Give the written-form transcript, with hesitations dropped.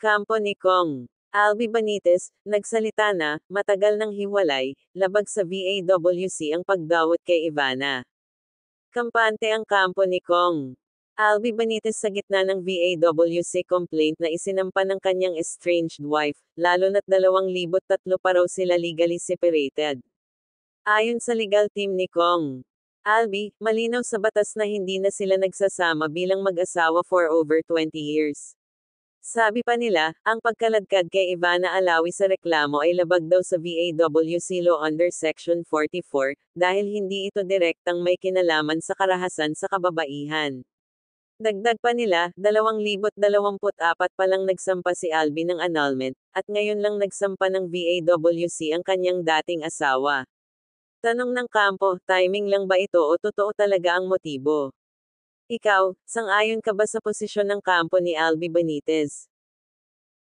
Kampo ni Kong. Albi Benitez, nagsalita na, matagal nang hiwalay, labag sa VAWC ang pagdawat kay Ivana. Kampante ang kampo ni Kong. Albi Benitez sa gitna ng VAWC complaint na isinampa ng kanyang estranged wife, lalo na't 2003 pa raw sila legally separated. Ayon sa legal team ni Kong, Albi, malinaw sa batas na hindi na sila nagsasama bilang mag-asawa for over 20 years. Sabi pa nila, ang pagkaladkad kay Ivana Alawi sa reklamo ay labag daw sa VAWC Law under Section 44, dahil hindi ito direktang may kinalaman sa karahasan sa kababaihan. Dagdag pa nila, 2024 pa lang nagsampa si Albi ng annulment, at ngayon lang nagsampa ng VAWC ang kanyang dating asawa. Tanong ng kampo, timing lang ba ito o totoo talaga ang motibo? Ikaw, sang-ayon ka ba sa posisyon ng kampo ni Albi Benitez?